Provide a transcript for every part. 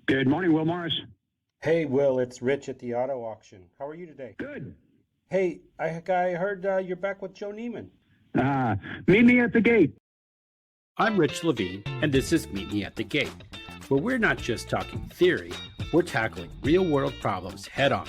Good morning, Will Morris. Hey, Will, it's Rich at the auto auction. How are you today? Good. Hey, I heard you're back with Joe Neiman. Meet me at the gate. I'm Rich Levine, and this is Meet Me at the Gate, where we're not just talking theory, we're tackling real-world problems head-on,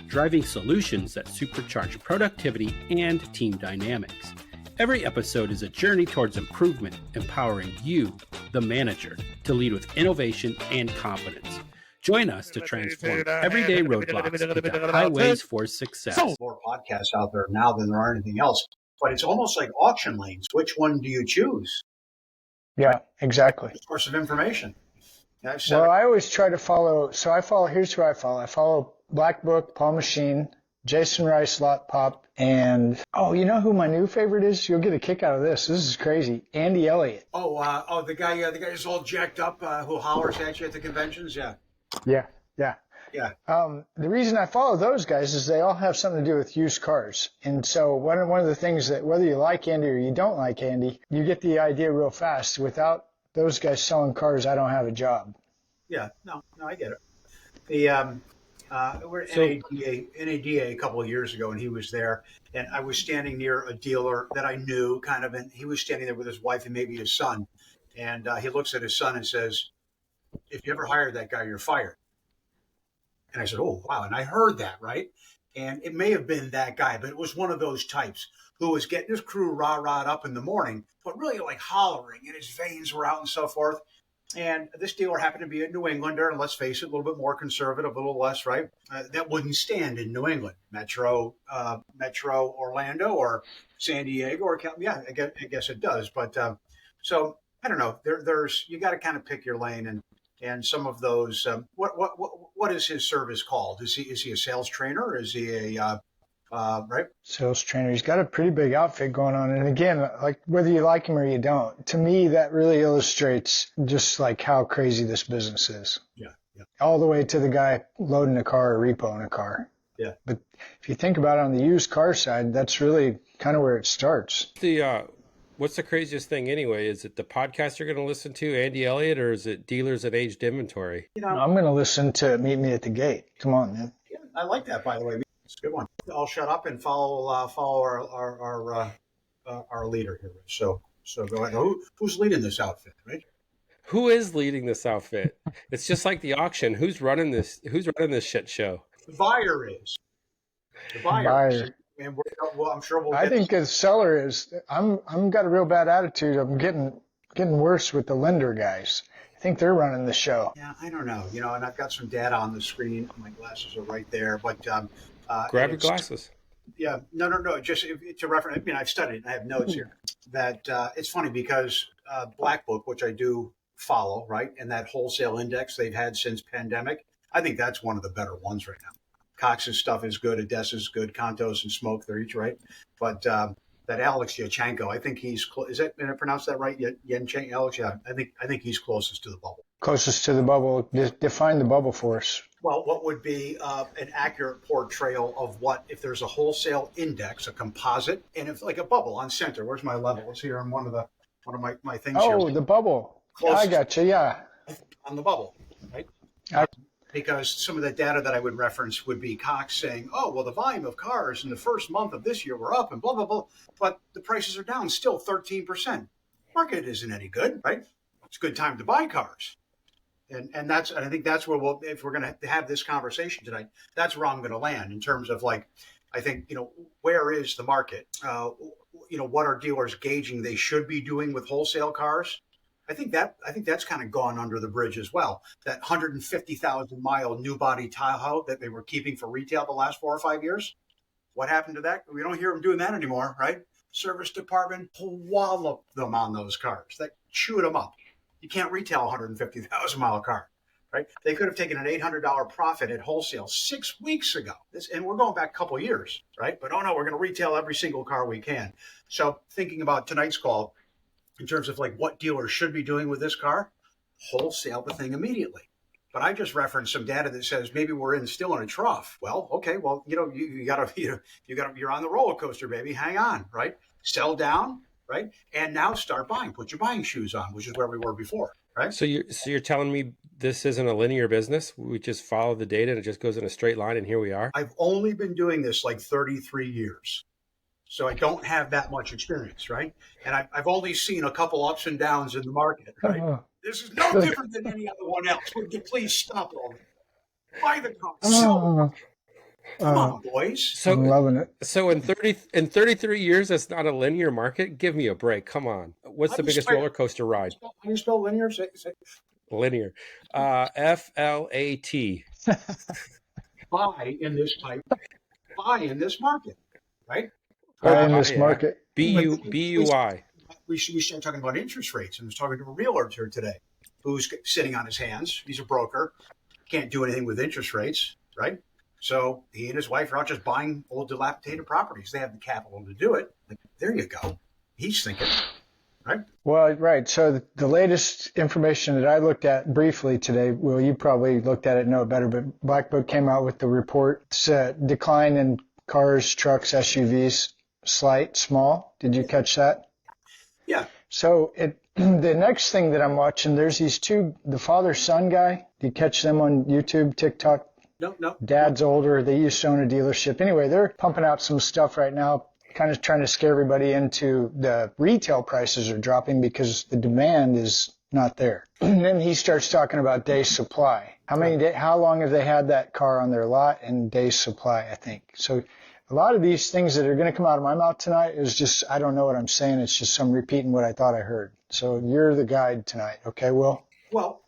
driving solutions that supercharge productivity and team dynamics. Every episode is a journey towards improvement, empowering you, the manager, to lead with innovation and confidence. Join us to transform everyday roadblocks into highways for success. More podcasts out there now than there are anything else, but it's almost like auction lanes. Which one do you choose? Yeah, exactly. Source of information. Well, I always try to follow. So here's who I follow. I follow Black Book, Paul Machine, Jason Rice, Lot Pop, and you know who my new favorite is? You'll get a kick out of this. This is crazy. Andy Elliott. The guy who's all jacked up, who hollers at you at the conventions. Yeah. The reason I follow those guys is they all have something to do with used cars. And so one of the things that whether you like Andy or you don't like Andy, you get the idea real fast. Without those guys selling cars, I don't have a job. Yeah, no, I get it. We're at NADA a couple of years ago, and he was there, and I was standing near a dealer that I knew kind of, and he was standing there with his wife and maybe his son. And he looks at his son and says, "If you ever hired that guy, you're fired." And I said, "Oh, wow." And I heard that, right? And it may have been that guy, but it was one of those types who was getting his crew rah-rahed up in the morning, but really like hollering, and his veins were out and so forth. And this dealer happened to be a New Englander, and let's face it, a little bit more conservative, a little less, right? That wouldn't stand in New England, Metro Orlando or San Diego, or I guess it does. But so I don't know. There's you got to kind of pick your lane, and some of those. What is his service called? Is he a sales trainer? Is he a right? Sales trainer. He's got a pretty big outfit going on. And again, like whether you like him or you don't, to me, that really illustrates just like how crazy this business is. Yeah. All the way to the guy loading a car or repoing a car. Yeah. But if you think about it on the used car side, that's really kind of where it starts. What's the craziest thing anyway? Is it the podcast you're going to listen to, Andy Elliott, or is it dealers at aged inventory? I'm going to listen to Meet Me at the Gate. Come on, man. Yeah, I like that, by the way. It's a good one. I'll shut up and follow our leader here. So go ahead. Who's leading this outfit, right? Who is leading this outfit? It's just like the auction. Who's running this shit show? The buyer is. The buyer. And I'm sure we'll. I think the seller is. I'm got a real bad attitude. I'm getting worse with the lender guys. I think they're running the show. Yeah, I don't know. And I've got some data on the screen. My glasses are right there, but grab your glasses. Yeah, no. Just to reference. I mean, I've studied. I have notes here. That it's funny because Black Book, which I do follow, right, and that wholesale index they've had since pandemic. I think that's one of the better ones right now. Cox's stuff is good. Odessa's good. Contos and Smoke, they're each right. But that Alex Yachenko, I think he's is that, did I pronounce that right? Yachenko, Alex? Yeah, I think he's closest to the bubble. Closest to the bubble. Define the bubble for us. Well, what would be an accurate portrayal of what if there's a wholesale index, a composite, and if like a bubble on center? Where's my level? It's here on one of my things here. Oh, the bubble. I got you. Yeah. On the bubble, right? Because some of the data that I would reference would be Cox saying, "Oh, well, the volume of cars in the first month of this year were up and blah, blah, blah, but the prices are down still 13%. Market isn't any good, right? It's a good time to buy cars." And I think that's where if we're going to have this conversation tonight, that's where I'm going to land in terms of like, I think, where is the market? What are dealers gauging they should be doing with wholesale cars? I think that's kind of gone under the bridge as well. That 150,000 mile new body Tahoe that they were keeping for retail the last 4 or 5 years. What happened to that? We don't hear them doing that anymore, right? Service department walloped them on those cars. That chewed them up. You can't retail a 150,000 mile car, right? They could have taken an $800 profit at wholesale 6 weeks ago. And we're going back a couple of years, right? But no, we're going to retail every single car we can. So thinking about tonight's call, in terms of like what dealers should be doing with this car, wholesale the thing immediately. But I just referenced some data that says maybe we're still in a trough. Well, okay, well, you're on the roller coaster, baby. Hang on, right? Sell down, right? And now start buying. Put your buying shoes on, which is where we were before, right? So you're telling me this isn't a linear business? We just follow the data and it just goes in a straight line, and here we are. I've only been doing this like 33 years. So I don't have that much experience, right? And I've only seen a couple ups and downs in the market, right? This is no different than any other one else. Would you please stop all this? Buy the car. Sell. Come on, boys. So I'm loving it. So in 33 years, it's not a linear market. Give me a break. Come on. What's the biggest roller coaster ride? How do you spell linear? Linear. FLAT. Buy in this type. Buy in this market, right? Buy in this market. BUI. We start talking about interest rates. I was talking to a realtor here today who's sitting on his hands. He's a broker. Can't do anything with interest rates, right? So he and his wife are out just buying old dilapidated properties. They have the capital to do it. There you go. He's thinking, right? Well, right. So the latest information that I looked at briefly today, Will, you probably looked at it and know it better, but Black Book came out with the report. It's a decline in cars, trucks, SUVs, small. Did you catch that? Yeah. So the next thing that I'm watching, there's these two, the father-son guy. Do you catch them on YouTube, TikTok? No. Dad's older. They used to own a dealership. Anyway, they're pumping out some stuff right now, kind of trying to scare everybody into the retail prices are dropping because the demand is not there. And then he starts talking about days supply. How long have they had that car on their lot and days supply, I think. So a lot of these things that are going to come out of my mouth tonight is just, I don't know what I'm saying. It's just some repeating what I thought I heard. So you're the guide tonight. Okay, Will? Well,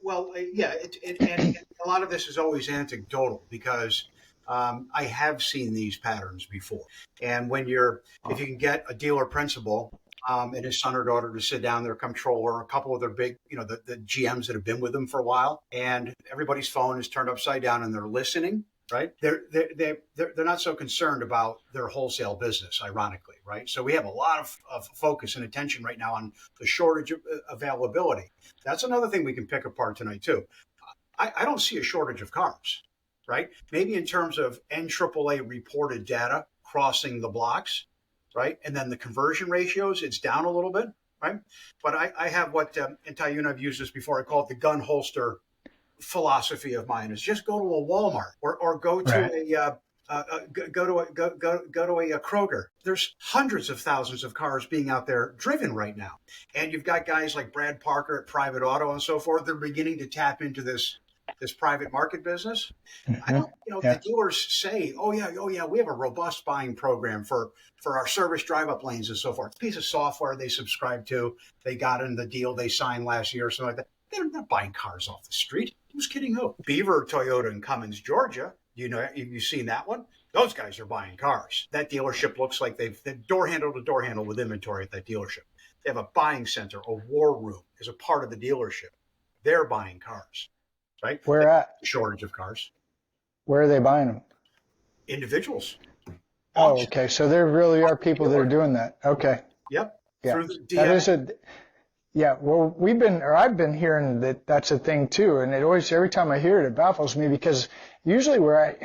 yeah, and a lot of this is always anecdotal because I have seen these patterns before. And if you can get a dealer principal and his son or daughter to sit down, their comptroller, a couple of their big, the GMs that have been with them for a while, and everybody's phone is turned upside down and they're listening, right? They're not so concerned about their wholesale business, ironically, right? So we have a lot of focus and attention right now on the shortage of availability. That's another thing we can pick apart tonight too. I don't see a shortage of cars, right? Maybe in terms of NAAA reported data crossing the blocks, right? And then the conversion ratios, it's down a little bit, right? But I have what, and Ty, you and I've used this before, I call it the gun holster philosophy of mine, is just go to a Walmart or go to go to a Kroger. There's hundreds of thousands of cars being out there driven right now. And you've got guys like Brad Parker at Private Auto and so forth. They're beginning to tap into this private market business. I don't, the dealers say, oh yeah, we have a robust buying program for our service drive-up lanes and so forth. It's a piece of software they subscribe to. They got in the deal they signed last year or something like that. They're not buying cars off the street. Who's kidding who? Beaver, Toyota in Cummins, Georgia. You've seen that one? Those guys are buying cars. That dealership looks like they're door handle to door handle with inventory at that dealership. They have a buying center, a war room as a part of the dealership. They're buying cars, right? Where at? Shortage of cars. Where are they buying them? Individuals. Oh, okay. So there really are people that are doing that. Okay. Yep. Yeah. Through the That is well, I've been hearing that's a thing too. And every time I hear it, it baffles me because usually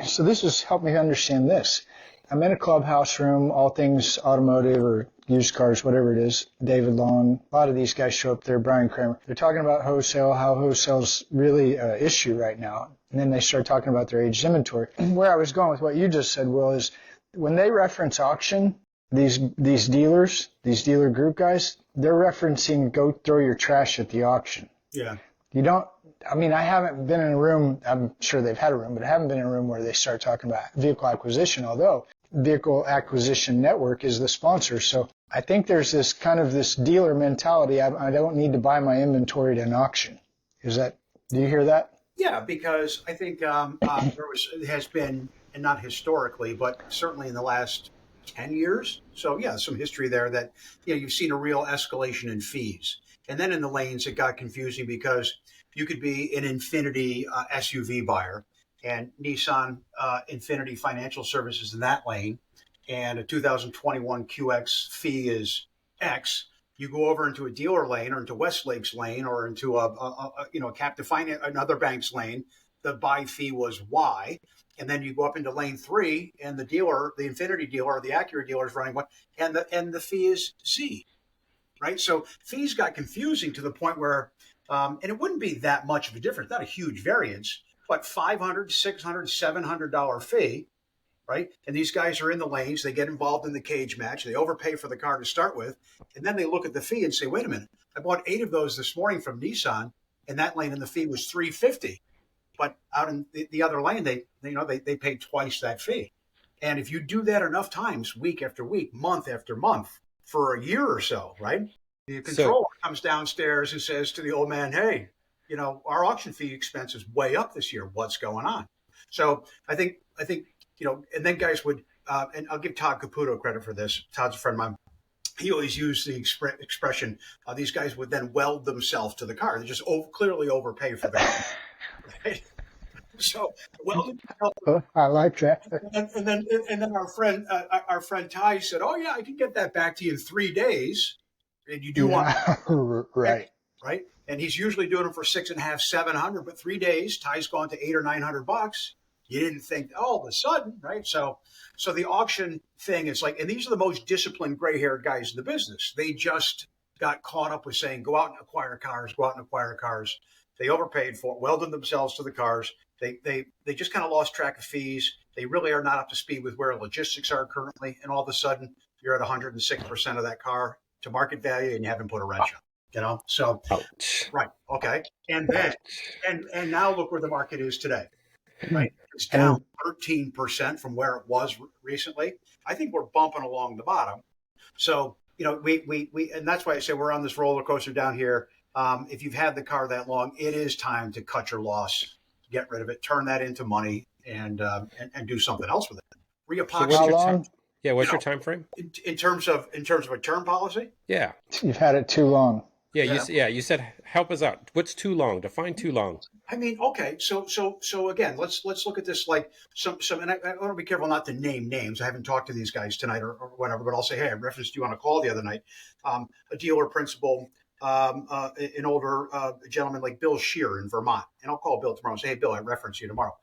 so this has helped me understand this. I'm in a clubhouse room, all things automotive or used cars, whatever it is. David Long, a lot of these guys show up there, Brian Kramer. They're talking about wholesale, how wholesale's really an issue right now. And then they start talking about their aged inventory. Where I was going with what you just said, Will, is when they reference auction, these dealer group guys, they're referencing go throw your trash at the auction. Yeah. I haven't been in a room, I'm sure they've had a room, but I haven't been in a room where they start talking about vehicle acquisition, although Vehicle Acquisition Network is the sponsor. So I think there's this kind of this dealer mentality. I don't need to buy my inventory at an auction. Do you hear that? Yeah, because I think has been, and not historically, but certainly in the last 10 years. So yeah, some history there that, you've seen a real escalation in fees. And then in the lanes, it got confusing because you could be an Infinity SUV buyer and Nissan Infinity Financial Services in that lane. And a 2021 QX fee is X. You go over into a dealer lane or into Westlake's lane or into a captive finance, another bank's lane, the buy fee was Y. And then you go up into lane 3 and the Infinity dealer or the Acura dealer is running one and the fee is Z. right? So fees got confusing to the point where, and it wouldn't be that much of a difference, not a huge variance, but $500, $600, $700 fee, right? And these guys are in the lanes, they get involved in the cage match, they overpay for the car to start with, and then they look at the fee and say, wait a minute, I bought 8 of those this morning from Nissan, and that lane and the fee was $350. But out in the other lane, they paid twice that fee. And if you do that enough times, week after week, month after month, for a year or so, right? The controller comes downstairs and says to the old man, hey, our auction fee expense is way up this year. What's going on? So I think, and then guys would, and I'll give Todd Caputo credit for this. Todd's a friend of mine. He always used the expression, these guys would then weld themselves to the car. They just clearly overpay for the car. Right? So, I like that. And then our friend Ty said, "Oh yeah, I can get that back to you in 3 days." And you do want right? And he's usually doing them for $650, $700, but 3 days, Ty's gone to $800 or $900. You didn't think all of a sudden, right? So the auction thing is like, and these are the most disciplined gray-haired guys in the business. They just got caught up with saying, "Go out and acquire cars, go out and acquire cars." They overpaid for it, welded themselves to the cars. They just kind of lost track of fees. They really are not up to speed with where logistics are currently. And all of a sudden, you're at 106% of that car to market value, and you haven't put a wrench on. So, right, okay. And then, and now look where the market is today, right? It's down 13% from where it was recently. I think we're bumping along the bottom. So, we and that's why I say we're on this roller coaster down here. If you've had the car that long, it is time to cut your loss, get rid of it, turn that into money, and do something else with it. Reepoxy. What's your time frame? In terms of a term policy? Yeah. You've had it too long. You said help us out. What's too long? Define too long. I mean, okay, so again, let's look at this like some, and I want to be careful not to name names. I haven't talked to these guys tonight or whatever, but I'll say, hey, I referenced you on a call the other night. A dealer principal, an older gentleman like Bill Shear in Vermont, and I'll call Bill tomorrow and say, hey, Bill, I reference you tomorrow.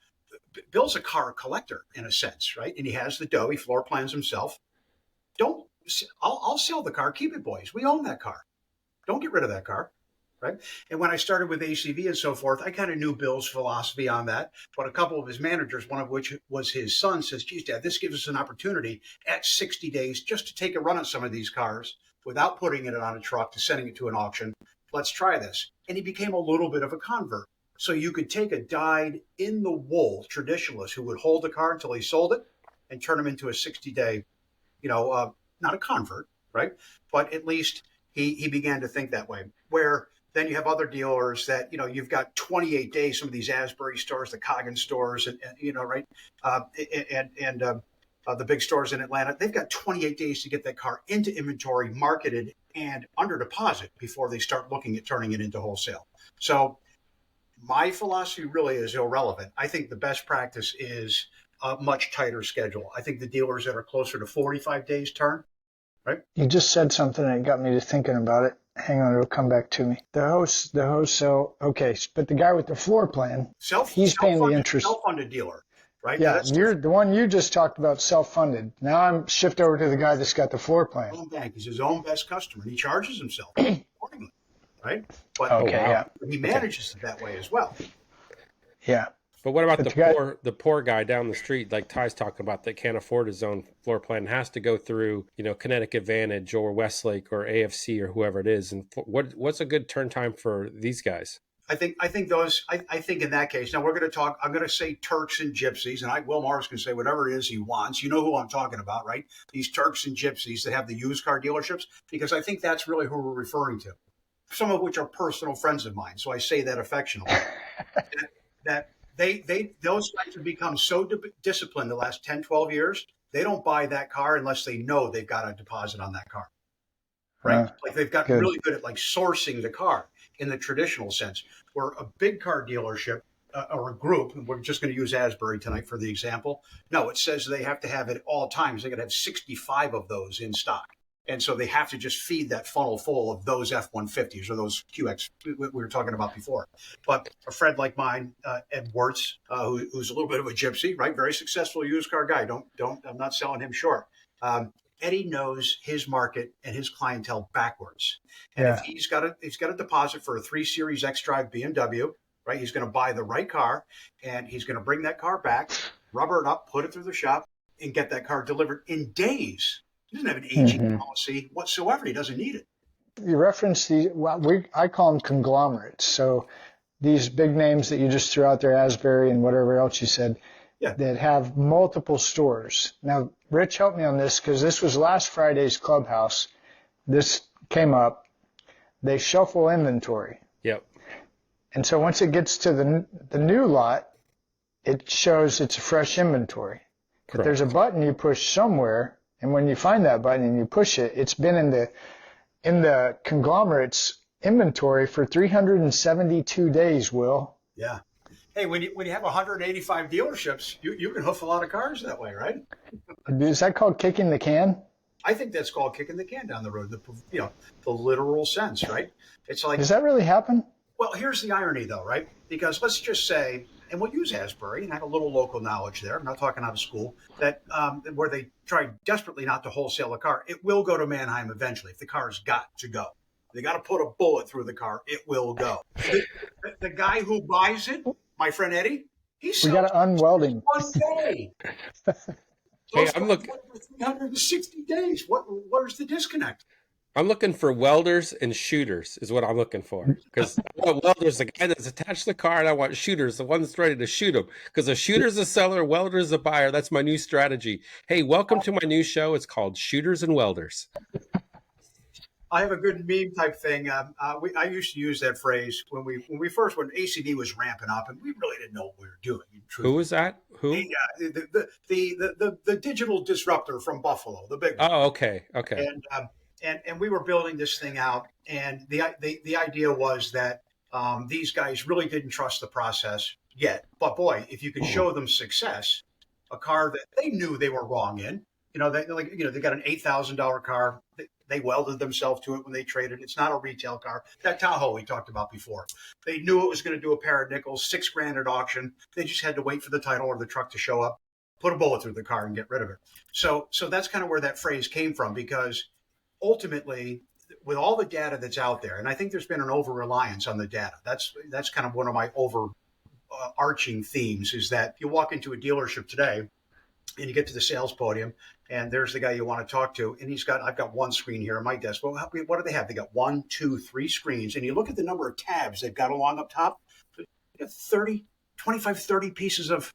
Bill's a car collector in a sense, right? And he has the dough. He floor plans himself. I'll sell the car. Keep it, boys. We own that car. Don't get rid of that car, right? And when I started with ACV and so forth, I kind of knew Bill's philosophy on that. But a couple of his managers, one of which was his son, says, geez, Dad, this gives us an opportunity at 60 days just to take a run at some of these cars without putting it on a truck to sending it to an auction. Let's try this. And he became a little bit of a convert. So you could take a dyed-in-the-wool traditionalist who would hold the car until he sold it and turn him into a 60-day, not a convert, right? But at least he began to think that way. Where then you have other dealers that, you've got 28 days, some of these Asbury stores, the Coggin stores, and right? The big stores in Atlanta, they've got 28 days to get that car into inventory, marketed, and under deposit before they start looking at turning it into wholesale. So my philosophy really is irrelevant. I think the best practice is a much tighter schedule. I think the dealers that are closer to 45 days turn, right? You just said something that got me to thinking about it. Hang on, it'll come back to me. The wholesale, okay, but the guy with the floor plan, he's paying the interest. Self-funded dealer, right? Yeah, you're the one you just talked about, self-funded. Now I'm shift over to the guy that's got the floor plan. His own bank. He's his own best customer, and he charges himself accordingly, right? But he manages it that way as well. Yeah. But what about the poor guy down the street, like Ty's talking about, that can't afford his own floor plan, has to go through, Connecticut Advantage or Westlake or AFC or whoever it is? And what's a good turn time for these guys? I think in that case, now we're going to talk, I'm going to say Turks and Gypsies, and Will Morris can say whatever it is he wants. You know who I'm talking about, right? These Turks and Gypsies that have the used car dealerships, because I think that's really who we're referring to, some of which are personal friends of mine. So I say that affectionately. Those guys have become so disciplined the last 10, 12 years, they don't buy that car unless they know they've got a deposit on that car, right? Like they've gotten really good at like sourcing the car in the traditional sense, where a big car dealership or a group, and we're just going to use Asbury tonight for the example. No, it says they have to have it at all times. They got to have 65 of those in stock. And so they have to just feed that funnel full of those F-150s or those QX we were talking about before. But a friend like mine, Ed Wertz, who's a little bit of a gypsy, right? Very successful used car guy. I'm not selling him short. Eddie knows his market and his clientele backwards. And if he's got a deposit for a 3 Series X-Drive BMW, right? He's going to buy the right car, and he's going to bring that car back, rubber it up, put it through the shop, and get that car delivered in days. He doesn't have an aging policy whatsoever. He doesn't need it. You reference I call them conglomerates. So these big names that you just threw out there, Asbury and whatever else you said, that have multiple stores. Now, Rich, help me on this, because this was last Friday's Clubhouse. This came up. They shuffle inventory. Yep. And so once it gets to the new lot, it shows it's a fresh inventory. Correct. But there's a button you push somewhere, and when you find that button and you push it, it's been in the conglomerate's inventory for 372 days, Will. Yeah. Hey, when you have 185 dealerships, you can hoof a lot of cars that way, right? Is that called kicking the can? I think that's called kicking the can down the road, the literal sense, right? It's like, does that really happen? Well, here's the irony, though, right? Because let's just say, and we'll use Asbury and have a little local knowledge there. I'm not talking out of school, that where they try desperately not to wholesale a car. It will go to Manheim eventually if the car's got to go. They got to put a bullet through the car. It will go. The guy who buys it, my friend Eddie, we got to unweld him. One day. Hey, I'm looking 360 days. Where's the disconnect? I'm looking for welders and shooters is what I'm looking for. Because I want welders, the guy that's attached to the car, and I want shooters, the one that's ready to shoot them. Because a shooter's a seller, welder's a buyer. That's my new strategy. Hey, welcome to my new show. It's called Shooters and Welders. I have a good meme type thing. I used to use that phrase when ACD was ramping up, and we really didn't know what we were doing. Who was that? Who? The digital disruptor from Buffalo, the big one. Oh, okay. And we were building this thing out, and the idea was that these guys really didn't trust the process yet. But boy, if you could show them success, a car that they knew they were wrong in, they got an $8,000 car. They welded themselves to it when they traded. It's not a retail car. That Tahoe we talked about before. They knew it was going to do a pair of nickels, $6,000 at auction. They just had to wait for the title or the truck to show up, put a bullet through the car, and get rid of it. So that's kind of where that phrase came from, because ultimately, with all the data that's out there, and I think there's been an over-reliance on the data. That's kind of one of my overarching themes, is that you walk into a dealership today and you get to the sales podium, and there's the guy you want to talk to, and I've got one screen here on my desk. Well, what do they have? They got 1, 2, 3 screens, and you look at the number of tabs they've got along up top. You got 30 pieces of.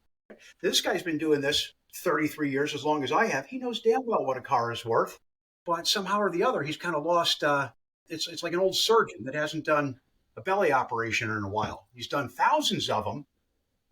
This guy's been doing this 33 years, as long as I have. He knows damn well what a car is worth, but somehow or the other, he's kind of lost. It's like an old surgeon that hasn't done a belly operation in a while. He's done thousands of them,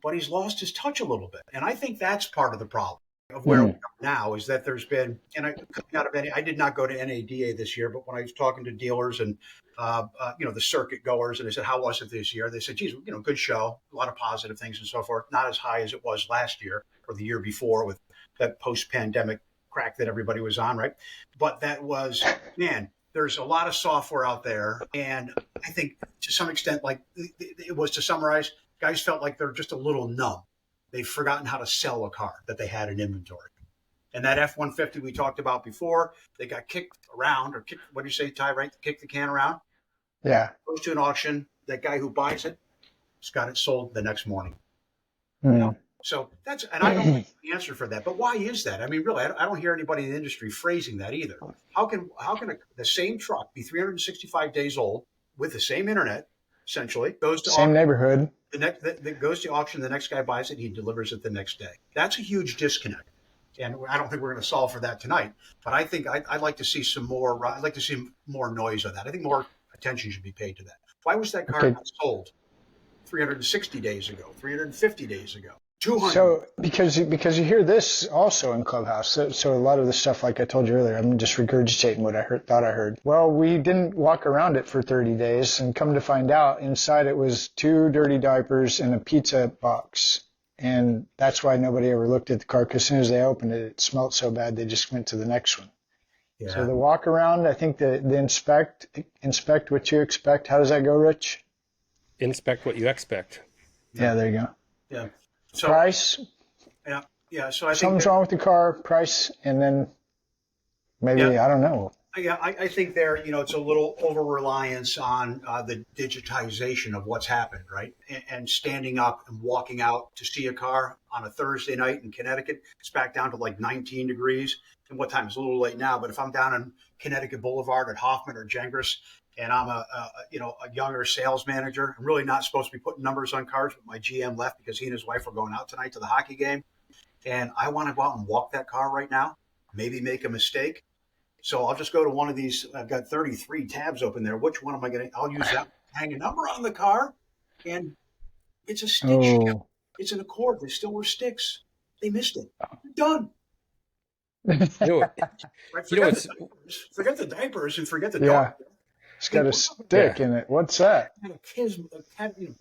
but he's lost his touch a little bit, and I think that's part of the problem of where we are now, is that there's been, and I did not go to NADA this year, but when I was talking to dealers and the circuit goers, and I said, how was it this year? They said, geez, good show, a lot of positive things and so forth. Not as high as it was last year or the year before with that post-pandemic crack that everybody was on, right? But that was, man, there's a lot of software out there, and I think to some extent, like it was, to summarize, guys felt like they're just a little numb. They've forgotten how to sell a car that they had in inventory. And that F-150 we talked about before, they got kicked around, or what do you say, Ty, right? Kick the can around? Yeah. Goes to an auction. That guy who buys it has got it sold the next morning. So and I don't know the answer for that. But why is that? I mean, really, I don't hear anybody in the industry phrasing that either. How can the same truck be 365 days old with the same internet, essentially, goes to same neighborhood? That goes to auction, the next guy buys it, he delivers it the next day. That's a huge disconnect. And I don't think we're going to solve for that tonight. But I think I'd like to see some more. I'd like to see more noise on that. I think more attention should be paid to that. Why was that car not sold 360 days ago, 350 days ago, 200? So because you hear this also in Clubhouse. So a lot of the stuff, like I told you earlier, I'm just regurgitating what I thought I heard. Well, we didn't walk around it for 30 days, and come to find out, inside it was 2 dirty diapers and a pizza box. And that's why nobody ever looked at the car, because as soon as they opened it, it smelled so bad they just went to the next one. Yeah. So the walk around, I think the inspect what you expect. How does that go, Rich? Inspect what you expect. Yeah, there you go. Yeah. So, price. Yeah. So I think something's wrong with the car, price, and then Maybe, Yeah. I don't know. Yeah, I think there, it's a little over reliance on the digitization of what's happened, right? And standing up and walking out to see a car on a Thursday night in Connecticut, it's back down to like 19 degrees. And what time? It's a little late now, but if I'm down on Connecticut Boulevard at Hoffman or Gengras, and I'm a younger sales manager, I'm really not supposed to be putting numbers on cars, but my GM left because he and his wife are going out tonight to the hockey game, and I want to go out and walk that car right now, maybe make a mistake. So I'll just go to one of these. I've got 33 tabs open there. Which one am I going to? I'll use that. Hang a number on the car, and it's a stick shift. Oh. It's an Accord. They still were sticks. They missed it. Done. You know, Right? you know, Forget the diapers and forget the Yeah. dog. It's got a stick in it. What's that?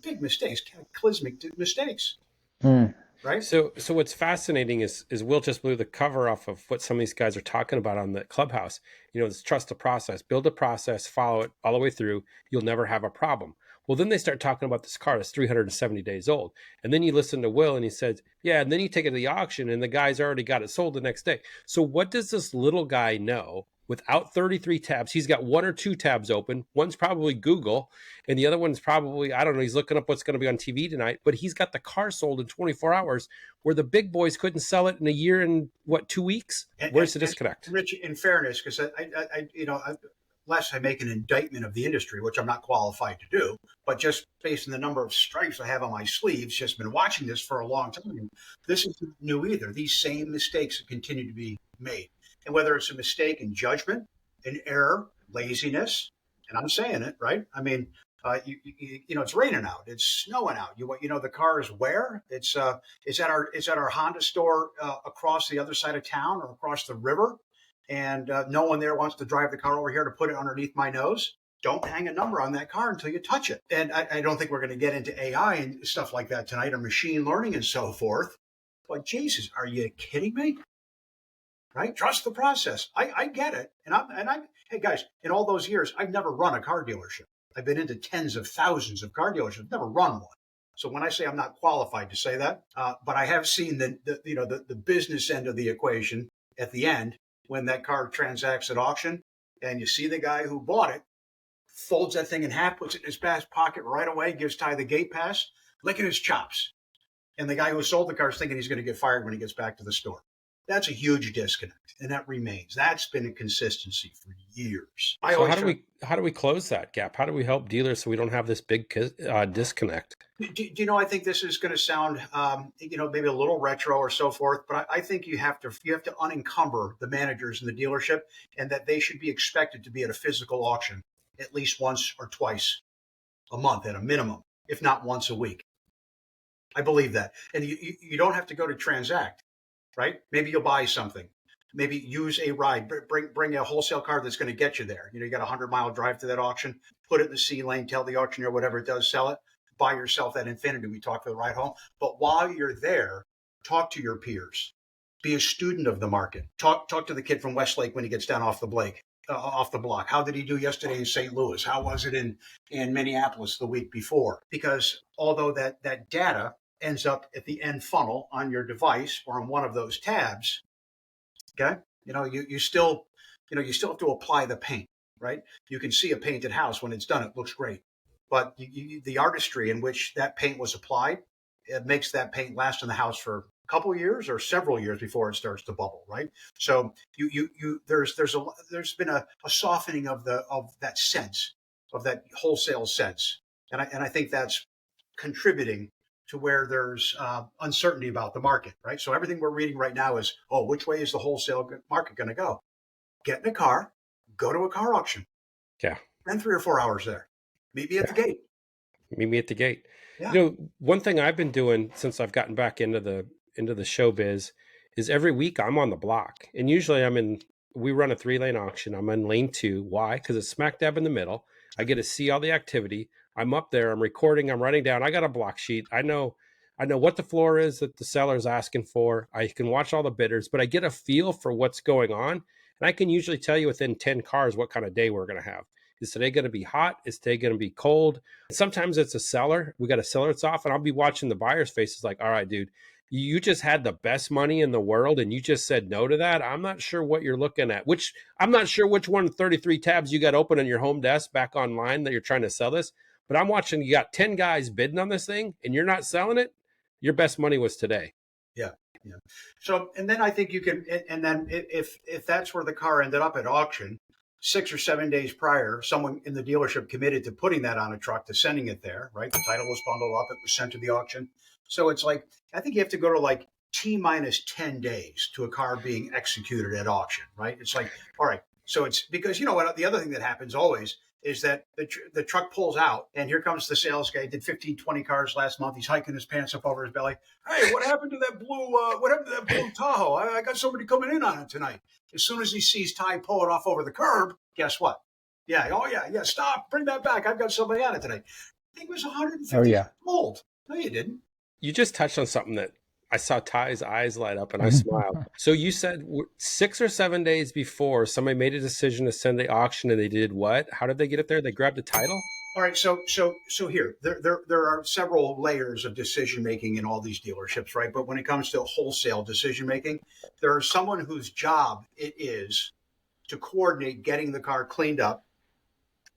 Big mistakes, cataclysmic mistakes. Right. So what's fascinating is Will just blew the cover off of what some of these guys are talking about on the Clubhouse. It's trust the process, build a process, follow it all the way through. You'll never have a problem. Well, then they start talking about this car that's 370 days old. And then you listen to Will and he says, yeah, and then you take it to the auction and the guy's already got it sold the next day. So what does this little guy know? Without 33 tabs, he's got 1 or 2 tabs open. One's probably Google, and the other one's probably, I don't know, he's looking up what's going to be on TV tonight, but he's got the car sold in 24 hours where the big boys couldn't sell it in a year and 2 weeks? Where's the disconnect? Rich, in fairness, because lest I make an indictment of the industry, which I'm not qualified to do, but just based on the number of stripes I have on my sleeves, just been watching this for a long time. This isn't new either. These same mistakes continue to be made. And whether it's a mistake in judgment, an error, laziness, and I'm saying it, right? I mean, it's raining out, it's snowing out. The car is where? It's at our Honda store across the other side of town or across the river, and no one there wants to drive the car over here to put it underneath my nose. Don't hang a number on that car until you touch it. And I don't think we're going to get into AI and stuff like that tonight, or machine learning and so forth. But Jesus, are you kidding me? Right? Trust the process. I get it. Hey guys, in all those years, I've never run a car dealership. I've been into tens of thousands of car dealerships, never run one. So when I say I'm not qualified to say that, but I have seen the business end of the equation at the end when that car transacts at auction, and you see the guy who bought it, folds that thing in half, puts it in his back pocket right away, gives Ty the gate pass, licking his chops. And the guy who sold the car is thinking he's going to get fired when he gets back to the store. That's a huge disconnect, and that remains. That's been a consistency for years. So how do we close that gap? How do we help dealers so we don't have this big disconnect? Do you know? I think this is going to sound, maybe a little retro or so forth, but I think you have to unencumber the managers in the dealership, and that they should be expected to be at a physical auction at least once or twice a month at a minimum, if not once a week. I believe that, and you don't have to go to transact. Right? Maybe you'll buy something. Maybe use a ride. Bring a wholesale car that's going to get you there. You got a 100-mile drive to that auction. Put it in the C lane. Tell the auctioneer whatever it does, sell it. Buy yourself that Infiniti we talked for the ride home. But while you're there, talk to your peers. Be a student of the market. Talk to the kid from Westlake when he gets down off the block. How did he do yesterday in St. Louis? How was it in Minneapolis the week before? Because although that data ends up at the end funnel on your device or on one of those tabs, okay? You still have to apply the paint, right? You can see a painted house when it's done; it looks great, but the artistry in which that paint was applied, it makes that paint last in the house for a couple of years or several years before it starts to bubble, right? So there's been a softening of that sense, of that wholesale sense, and I think that's contributing to where there's uncertainty about the market, right? So everything we're reading right now is, which way is the wholesale market going to go? Get in a car, go to a car auction. Yeah. Spend 3 or 4 hours there. Meet me at the gate. Meet me at the gate. Yeah. One thing I've been doing since I've gotten back into the showbiz is every week I'm on the block, and usually we run a 3-lane auction. I'm in lane 2. Why? Because it's smack dab in the middle. I get to see all the activity. I'm up there, I'm recording, I'm writing down. I got a block sheet. I know what the floor is that the seller's asking for. I can watch all the bidders, but I get a feel for what's going on. And I can usually tell you within 10 cars what kind of day we're going to have. Is today going to be hot? Is today going to be cold? Sometimes it's a seller. We got a seller that's off, and I'll be watching the buyer's faces like, all right, dude, you just had the best money in the world and you just said no to that. I'm not sure what you're looking at, I'm not sure which one of the 33 tabs you got open on your home desk back online that you're trying to sell this, but I'm watching you got 10 guys bidding on this thing and you're not selling it. Your best money was today. Yeah. Yeah. So, and then I think you can, and then if that's where the car ended up at auction, 6 or 7 days prior, someone in the dealership committed to putting that on a truck, to sending it there, right? The title was bundled up, it was sent to the auction. So it's like, I think you have to go to like T minus 10 days to a car being executed at auction, right? It's like, all right. So it's because, you know what, the other thing that happens always is that the truck pulls out and here comes the sales guy. He did 15, 20 cars last month. He's hiking his pants up over his belly. Hey, what happened to that blue Tahoe? I got somebody coming in on it tonight. As soon as he sees Ty pull it off over the curb, guess what? Yeah. Oh yeah. Stop. Bring that back. I've got somebody on it today. I think it was 150 years old. No, you didn't. You just touched on something that I saw Ty's eyes light up and I smiled. So you said 6 or 7 days before somebody made a decision to send the auction and they did what? How did they get it there? They grabbed the title? All right. So here, there are several layers of decision making in all these dealerships, right? But when it comes to wholesale decision making, there is someone whose job it is to coordinate getting the car cleaned up,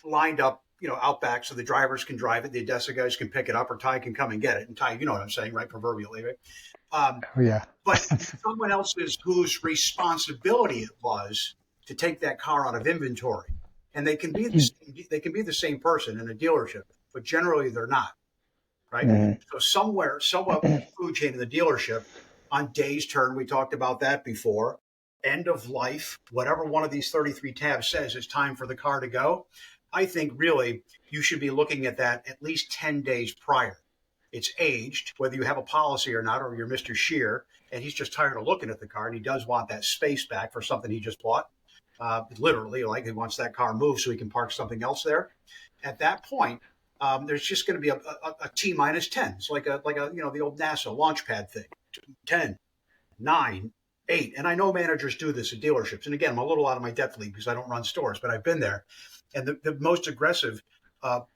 lined up, out back so the drivers can drive it, the Odessa guys can pick it up, or Ty can come and get it. And Ty, you know what I'm saying, right? Proverbially, right? But someone else's whose responsibility it was to take that car out of inventory, and they can be the same person in a dealership, but generally they're not, right? Mm-hmm. So somewhere in the food chain in the dealership, on day's turn, we talked about that before. End of life, whatever one of these 33 tabs says, it's time for the car to go. I think really you should be looking at that at least 10 days prior. It's aged, whether you have a policy or not, or you're Mr. Shear, and he's just tired of looking at the car, and he does want that space back for something he just bought. Literally, like he wants that car moved so he can park something else there. At that point, there's just going to be a T minus 10. It's like the old NASA launch pad thing. 10, 9, 8. And I know managers do this at dealerships. And again, I'm a little out of my depth league because I don't run stores, but I've been there. And the most aggressive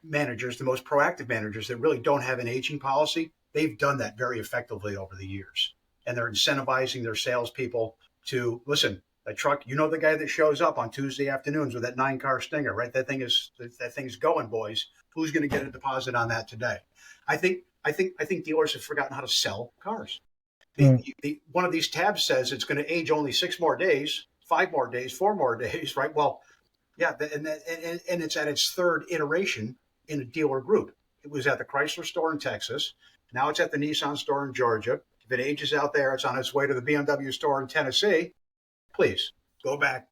managers, the most proactive managers that really don't have an aging policy, they've done that very effectively over the years. And they're incentivizing their salespeople to, listen, that truck, the guy that shows up on Tuesday afternoons with that 9-car Stinger, right? That thing's going, boys. Who's going to get a deposit on that today? I think dealers have forgotten how to sell cars. One of these tabs says it's going to age only 6 more days, 5 more days, 4 more days, right? Well, yeah, and it's at its third iteration in a dealer group. It was at the Chrysler store in Texas. Now it's at the Nissan store in Georgia. If it ages out there, it's on its way to the BMW store in Tennessee. Please go back.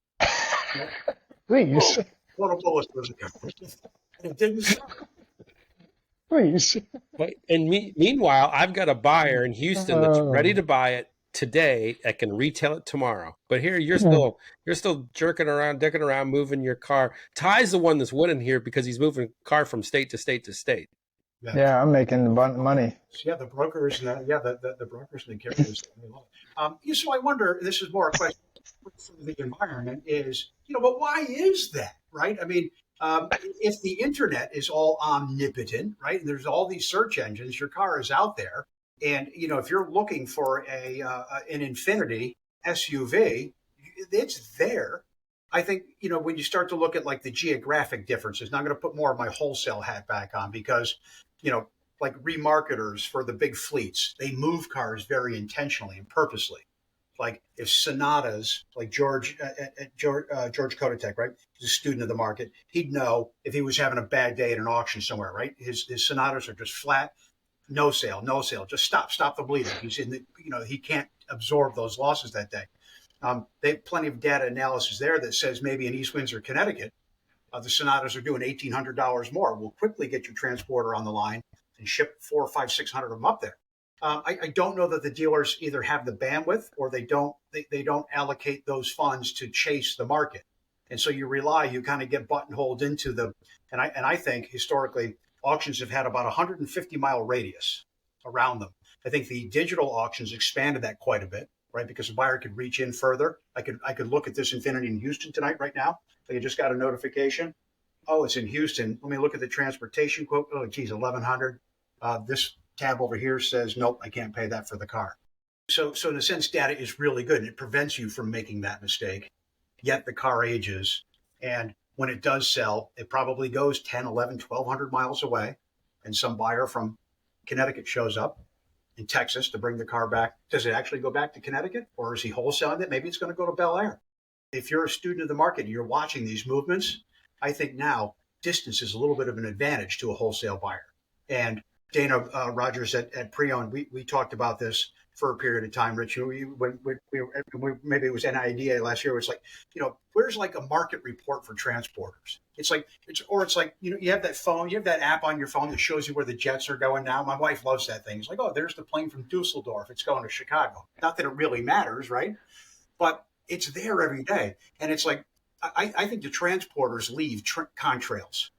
Please. What a bullet was it? It didn't stop. Please. And meanwhile, I've got a buyer in Houston that's ready to buy it today. I can retail it tomorrow. But here you're still dicking around, moving your car. Ty's the one that's winning here because he's moving car from state to state to state. Yeah, I'm making the money. Yeah, the brokers, the brokers and the carriers. So I wonder, this is more a question for the environment is, but why is that, right? I mean, if the internet is all omnipotent, right, and there's all these search engines, your car is out there, and if you're looking for an Infiniti SUV, it's there. I think when you start to look at like the geographic differences, now I'm going to put more of my wholesale hat back on because like remarketers for the big fleets, they move cars very intentionally and purposely. Like if Sonatas, like George Kodatek, right? He's a student of the market. He'd know if he was having a bad day at an auction somewhere, right? His Sonatas are just flat, no sale. Just stop the bleeding. He's in the, he can't absorb those losses that day. They have plenty of data analysis there that says maybe in East Windsor, Connecticut, the Sonatas are doing $1,800 more. We'll quickly get your transporter on the line and ship 400, 500, 600 of them up there. I don't know that the dealers either have the bandwidth or they don't allocate those funds to chase the market. And so you kind of get buttonholed into and I think historically auctions have had about 150-mile radius around them. I think the digital auctions expanded that quite a bit, right? Because the buyer could reach in further. I could look at this Infiniti in Houston tonight, right now. I just got a notification. Oh, it's in Houston. Let me look at the transportation quote. Oh, geez, $1,100. This tab over here says, nope, I can't pay that for the car. So in a sense, data is really good, and it prevents you from making that mistake. Yet the car ages, and when it does sell, it probably goes 10, 11, 1,200 miles away, and some buyer from Connecticut shows up in Texas to bring the car back. Does it actually go back to Connecticut, or is he wholesaling it? Maybe it's going to go to Bel Air. If you're a student of the market and you're watching these movements, I think now distance is a little bit of an advantage to a wholesale buyer. And Dana Rogers at Pre-Owned, we talked about this for a period of time, Rich. When maybe it was NIDA last year. It was like, where's like a market report for transporters? It's like, you have that phone, you have that app on your phone that shows you where the jets are going now. My wife loves that thing. It's like, oh, there's the plane from Dusseldorf. It's going to Chicago. Not that it really matters, right? But it's there every day. And it's like, I think the transporters leave contrails,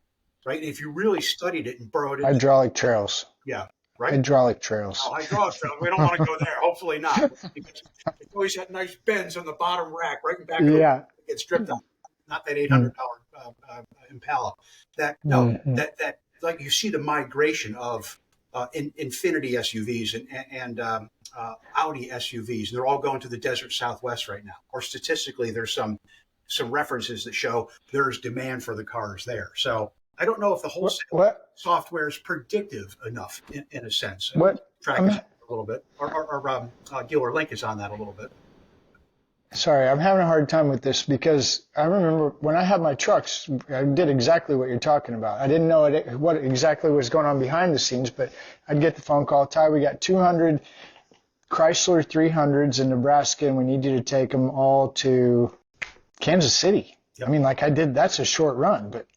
right? If you really studied it and burrowed it. Hydraulic trails. Yeah. Right? Hydraulic trails. Oh, hydraulic trails. We don't want to go there. Hopefully not. Because it's always had nice bends on the bottom rack, right in back of the it gets stripped on. Not that $800 Impala. That like you see the migration of Infiniti SUVs and Audi SUVs. They're all going to the desert Southwest right now. Or statistically, there's some references that show there's demand for the cars there. So I don't know if the wholesale software is predictive enough in a sense. Track a little bit, or Dealer Link is on that a little bit. Sorry, I'm having a hard time with this because I remember when I had my trucks, I did exactly what you're talking about. I didn't know what exactly was going on behind the scenes, but I'd get the phone call, Ty, we got 200 Chrysler 300s in Nebraska, and we need you to take them all to Kansas City. Yep. I mean, like I did, that's a short run, but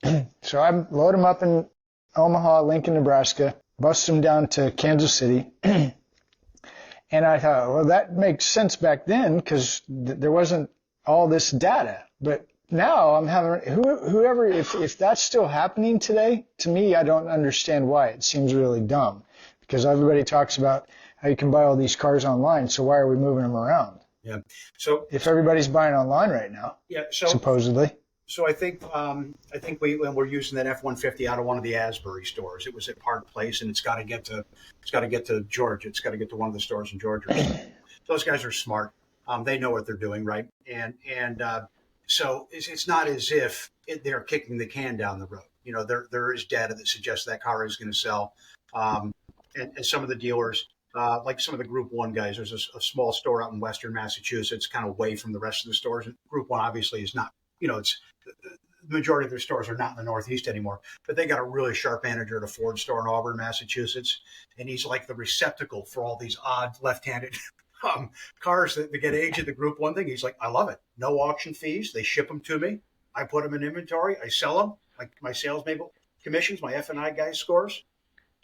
so I load them up in Omaha, Lincoln, Nebraska, bust them down to Kansas City. And I thought, well, that makes sense back then because there wasn't all this data. But now I'm having whoever, if that's still happening today, to me, I don't understand why. It seems really dumb because everybody talks about how you can buy all these cars online. So why are we moving them around? Yeah. So if everybody's buying online right now, supposedly. So I think when we're using that F-150 out of one of the Asbury stores, it was at Park Place, and it's got to get to Georgia. It's got to get to one of the stores in Georgia. Those guys are smart. They know what they're doing, right? And so it's not as if they're kicking the can down the road. There is data that suggests that car is going to sell, and some of the dealers. Like some of the Group 1 guys, there's a small store out in Western Massachusetts, kind of away from the rest of the stores. And Group 1 obviously is not, it's the majority of their stores are not in the Northeast anymore. But they got a really sharp manager at a Ford store in Auburn, Massachusetts, and he's like the receptacle for all these odd left-handed cars that get age of the Group 1 thing. He's like, I love it. No auction fees. They ship them to me. I put them in inventory. I sell them. Like my sales commissions, my F&I guys scores.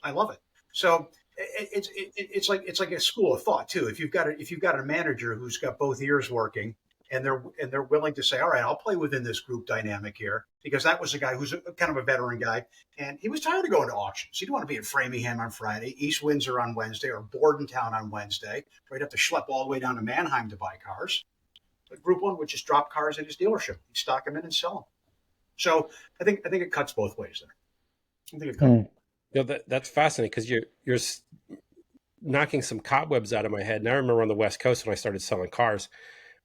I love it. So. It's like a school of thought too. If you've got a manager who's got both ears working and they're willing to say, all right, I'll play within this group dynamic here, because that was a guy who's kind of a veteran guy, and he was tired of going to auctions. He didn't want to be in Framingham on Friday, East Windsor on Wednesday, or Bordentown on Wednesday, where he'd have to schlep all the way down to Mannheim to buy cars. But Group 1 would just drop cars at his dealership. He'd stock them in and sell them. So I think it cuts both ways there. I think it cuts. That's fascinating because you're knocking some cobwebs out of my head. And I remember on the West Coast when I started selling cars,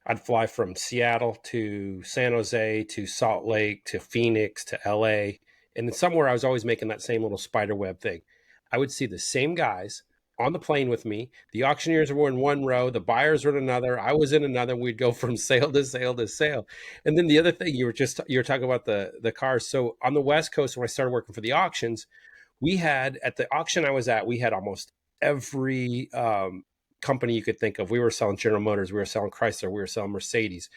I'd fly from Seattle to San Jose to Salt Lake to Phoenix to LA. And then somewhere I was always making that same little spider web thing. I would see the same guys on the plane with me. The auctioneers were in one row, the buyers were in another, I was in another. We'd go from sale to sale to sale. And then the other thing you were talking about the cars. So on the West Coast, when I started working for the auctions, we had, at the auction I was at, we had almost every company you could think of. We were selling General Motors, we were selling Chrysler, we were selling Mercedes,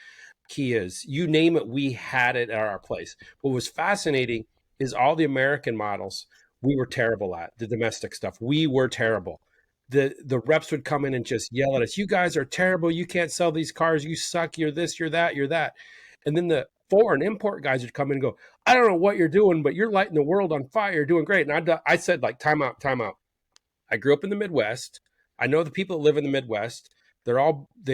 Kias, you name it, we had it at our place. What was fascinating is all the American models we were terrible at, the domestic stuff. We were terrible. The reps would come in and just yell at us, you guys are terrible, you can't sell these cars, you suck, you're this, you're that, you're that. And then the foreign import guys would come in and go, I don't know what you're doing, but you're lighting the world on fire. You're doing great. And I said, like, time out. I grew up in the Midwest. I know the people that live in the Midwest. They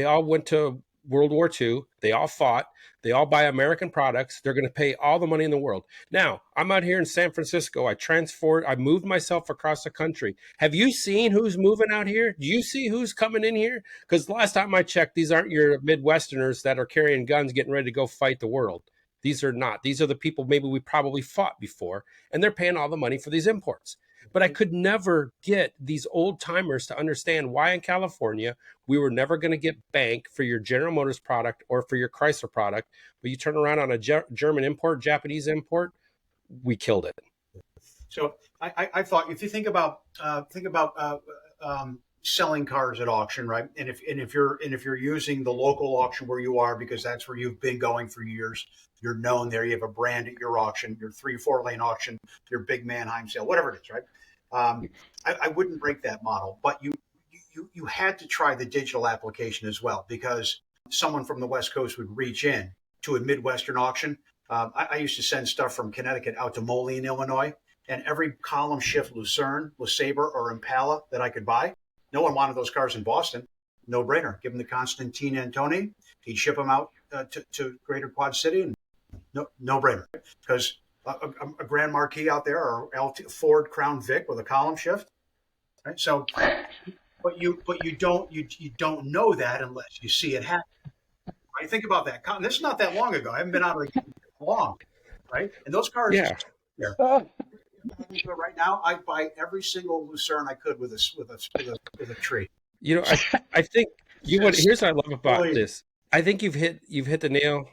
all went to World War II. They all fought. They all buy American products. They're going to pay all the money in the world. Now, I'm out here in San Francisco. I moved myself across the country. Have you seen who's moving out here? Do you see who's coming in here? Because last time I checked, these aren't your Midwesterners that are carrying guns getting ready to go fight the world. These are not. These are the people maybe we probably fought before, and they're paying all the money for these imports. But I could never get these old timers to understand why in California we were never going to get bank for your General Motors product or for your Chrysler product. But you turn around on a German import, Japanese import, we killed it. So I thought if you think about selling cars at auction, right? And if you're using the local auction where you are, because that's where you've been going for years, you're known there. You have a brand at your auction, your 3-4 lane auction, your big Manheim sale, whatever it is, right? I wouldn't break that model, but you had to try the digital application as well, because someone from the West Coast would reach in to a Midwestern auction. I used to send stuff from Connecticut out to Moline, Illinois, and every column shift Lucerne, LeSabre, or Impala that I could buy, no one wanted those cars in Boston. No brainer. Give them to Constantine Antoni. He'd ship them out to Greater Quad City, and no brainer. Because a Grand Marquis out there, or Ford Crown Vic with a column shift, right? So, but you don't know that unless you see it happen. Right? Think about that. This is not that long ago. I haven't been out of the game long, right? And those cars, Yeah. Right now, I buy every single Lucerne I could with a tree. You know, I think here's what I love about this. I think you've hit the nail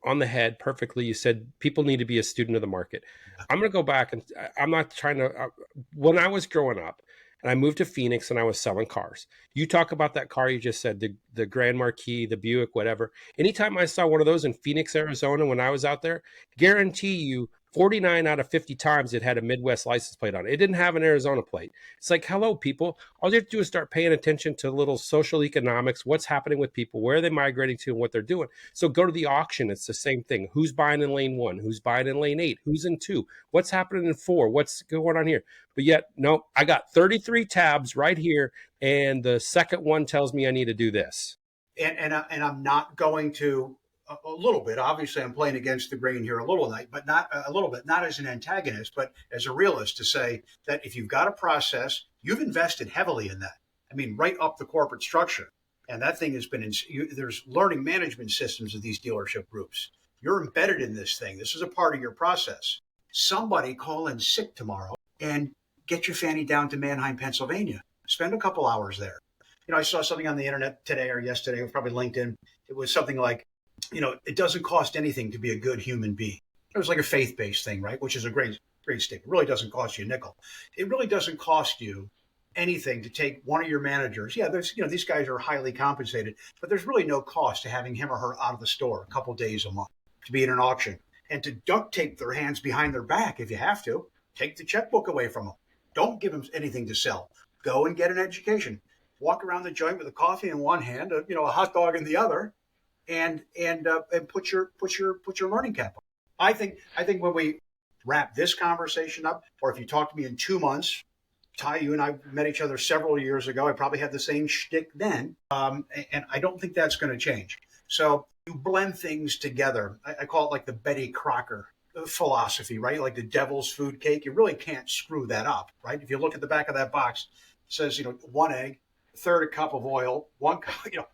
on the head perfectly. You said people need to be a student of the market. I'm going to go back, and I'm not trying to. When I was growing up, and I moved to Phoenix, and I was selling cars. You talk about that car you just said, the Grand Marquis, the Buick, whatever. Anytime I saw one of those in Phoenix, Arizona, when I was out there, guarantee you 49 out of 50 times it had a Midwest license plate on it. It didn't have an Arizona plate. It's like, hello, people. All you have to do is start paying attention to little social economics, what's happening with people, where are they migrating to, and what they're doing. So go to the auction. It's the same thing. Who's buying in lane 1? Who's buying in lane 8? Who's in 2? What's happening in 4? What's going on here? But yet, no, I got 33 tabs right here, and the second one tells me I need to do this. And I'm not going to... A little bit. Obviously, I'm playing against the grain here a little bit, but not a little bit, not as an antagonist, but as a realist, to say that if you've got a process, you've invested heavily in that. I mean, right up the corporate structure. And that thing has been there's learning management systems of these dealership groups. You're embedded in this thing. This is a part of your process. Somebody call in sick tomorrow and get your fanny down to Manheim, Pennsylvania. Spend a couple hours there. You know, I saw something on the internet today or yesterday, or probably LinkedIn. It was something like, you know, it doesn't cost anything to be a good human being. It was like a faith-based thing, right? Which is a great statement. It really doesn't cost you a nickel. It really doesn't cost you anything to take one of your managers. Yeah, these guys are highly compensated, but there's really no cost to having him or her out of the store a couple days a month, to be in an auction, and to duct tape their hands behind their back if you have to. Take the checkbook away from them. Don't give them anything to sell. Go and get an education. Walk around the joint with a coffee in one hand, a hot dog in the other. And put your learning cap on. I think when we wrap this conversation up, or if you talk to me in 2 months, Ty, you and I met each other several years ago. I probably had the same shtick then, and I don't think that's going to change. So you blend things together. I call it like the Betty Crocker philosophy, right? Like the devil's food cake. You really can't screw that up, right? If you look at the back of that box, it says 1 egg, a third a cup of oil,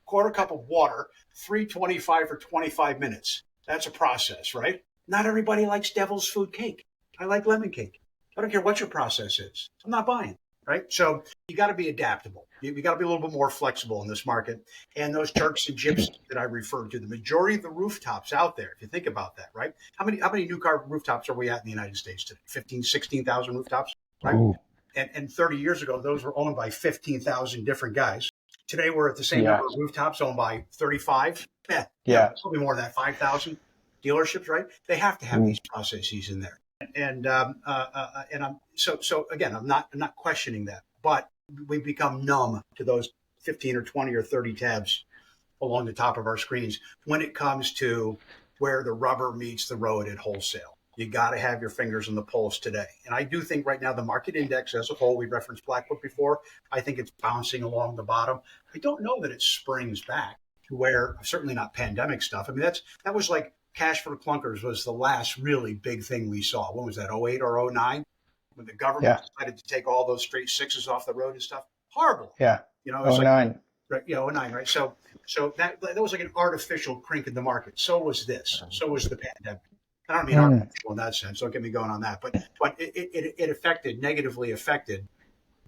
quarter cup of water, 325 for 25 minutes. That's a process, right? Not everybody likes devil's food cake. I like lemon cake. I don't care what your process is. I'm not buying, right? So you got to be adaptable. You got to be a little bit more flexible in this market. And those Turks and gypsies that I referred to, the majority of the rooftops out there, if you think about that, right? How many new car rooftops are we at in the United States today? 15, 16,000 rooftops, right? Ooh. And 30 years ago, those were owned by 15,000 different guys. Today, we're at the same number of rooftops owned by 35. Probably more than that, 5,000 dealerships, right? They have to have these processes in there. And I'm so again, I'm not questioning that, but we become numb to those 15 or 20 or 30 tabs along the top of our screens when it comes to where the rubber meets the road at wholesale. You got to have your fingers on the pulse today. And I do think right now the market index as a whole, we referenced Blackbook before, I think it's bouncing along the bottom. I don't know that it springs back. where certainly not pandemic stuff. I mean, that was like cash for clunkers was the last really big thing we saw. When was that? 08 or 09? When the government decided to take all those straight sixes off the road and stuff. Horrible. Yeah. You know, it was 09. Like, right, yeah, 09, right? So that was like an artificial crink in the market. So was this. So was the pandemic. I don't mean artificial in that sense. Don't get me going on that. But it negatively affected,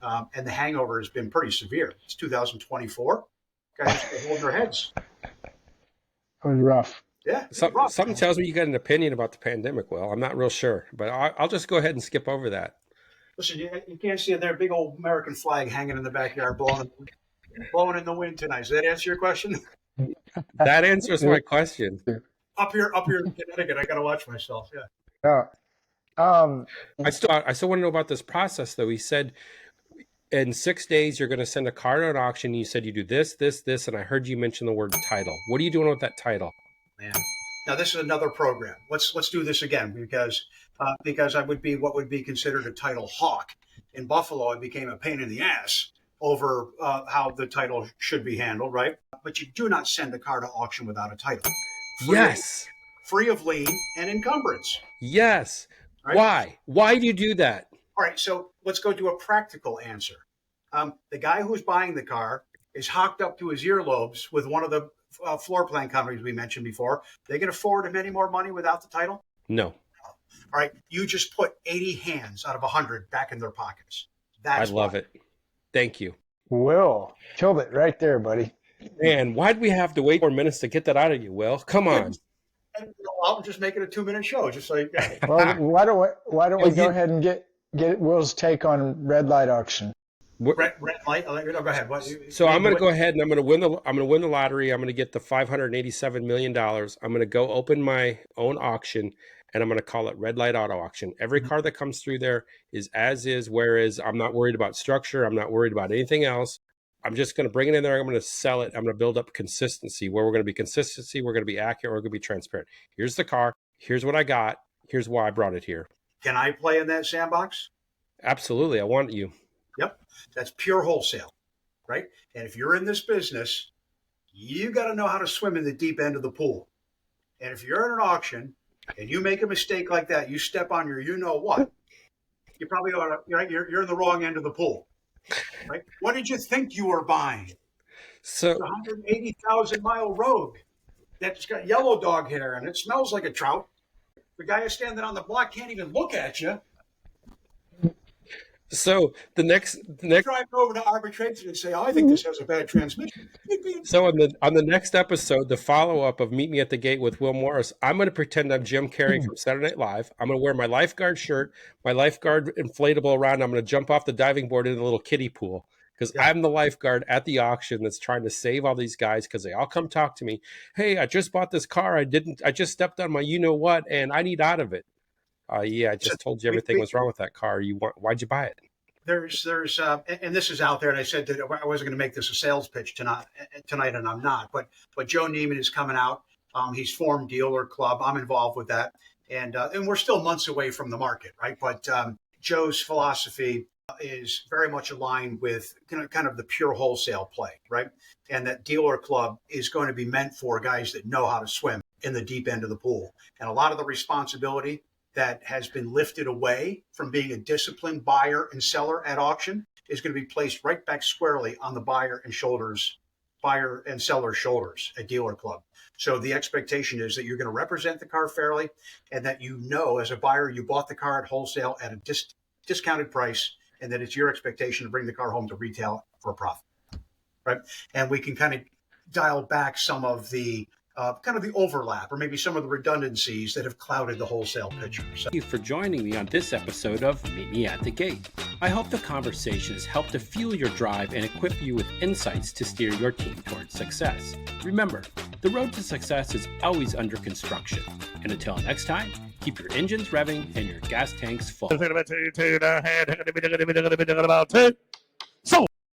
and the hangover has been pretty severe. It's 2024. Guys are holding their heads. It was rough. Yeah. Something tells me you got an opinion about the pandemic. Well, I'm not real sure, but I'll just go ahead and skip over that. Listen, you can't see their big old American flag hanging in the backyard, blowing in the wind tonight. Does that answer your question? That answers my question. Up here in Connecticut, I got to watch myself. Yeah. I still want to know about this process, though. He said in 6 days you're going to send a car to an auction. You said you do this, and I heard you mention the word title. What are you doing with that title? Man. Now this is another program. Let's do this again because I would be what would be considered a title hawk. In Buffalo, it became a pain in the ass over how the title should be handled, right? But you do not send a car to auction without a title. Free of lien and encumbrance. Yes. Right? Why? Why do you do that? All right, so let's go to a practical answer. The guy who's buying the car is hocked up to his earlobes with one of the floor plan companies we mentioned before. They can afford him any more money without the title? No. All right, you just put 80 hands out of 100 back in their pockets. I love it. Thank you. Will, killed it right there, buddy. Man, why'd we have to wait 4 minutes to get that out of you, Will? Come on. I'll just make it a 2-minute show, just so you guys. Well, why don't we go ahead and get Will's take on red light auction? Red light. Go ahead. So I'm going to go ahead and I'm going to win the lottery. I'm going to get the $587 million. I'm going to go open my own auction, and I'm going to call it Red Light Auto Auction. Every car that comes through there is as is, whereas I'm not worried about structure. I'm not worried about anything else. I'm just going to bring it in there. I'm going to sell it. I'm going to build up consistency. Where we're going to be consistency, we're going to be accurate, we're going to be transparent. Here's the car. Here's what I got. Here's why I brought it here. Can I play in that sandbox? Absolutely. I want you. Yep. That's pure wholesale, right? And if you're in this business, you got to know how to swim in the deep end of the pool. And if you're in an auction and you make a mistake like that, you step on your you-know-what, you probably ought to, right? You're in the wrong end of the pool. Right? What did you think you were buying? So it's a 180,000-mile rogue that's got yellow dog hair and it smells like a trout. The guy who's standing on the block can't even look at you. So the next drive over to arbitration and say, "Oh, I think this has a bad transmission." So on the next episode, the follow-up of Meet Me at the Gate with Will Morris, I'm going to pretend I'm Jim Carrey from Saturday Night Live. I'm going to wear my lifeguard shirt, my lifeguard inflatable around. I'm going to jump off the diving board into the little kiddie pool because I'm the lifeguard at the auction that's trying to save all these guys because they all come talk to me. Hey, I just bought this car. I just stepped on my you-know-what, and I need out of it. Yeah, I just told you everything was wrong with that car. Why'd you buy it? There's and this is out there, and I said that I wasn't going to make this a sales pitch tonight, and I'm not. But Joe Neiman is coming out. He's formed Dealer Club. I'm involved with that, and we're still months away from the market, right? But Joe's philosophy is very much aligned with kind of the pure wholesale play, right? And that Dealer Club is going to be meant for guys that know how to swim in the deep end of the pool, and a lot of the responsibility that has been lifted away from being a disciplined buyer and seller at auction is going to be placed right back squarely on the buyer and seller's shoulders at Dealer Club. So the expectation is that you're going to represent the car fairly and that as a buyer, you bought the car at wholesale at a discounted price and that it's your expectation to bring the car home to retail for a profit, right? And we can kind of dial back some of the kind of the overlap or maybe some of the redundancies that have clouded the wholesale picture. So, thank you for joining me on this episode of Meet Me at the Gate. I hope the conversation has helped to fuel your drive and equip you with insights to steer your team towards success. Remember, the road to success is always under construction. And until next time, keep your engines revving and your gas tanks full.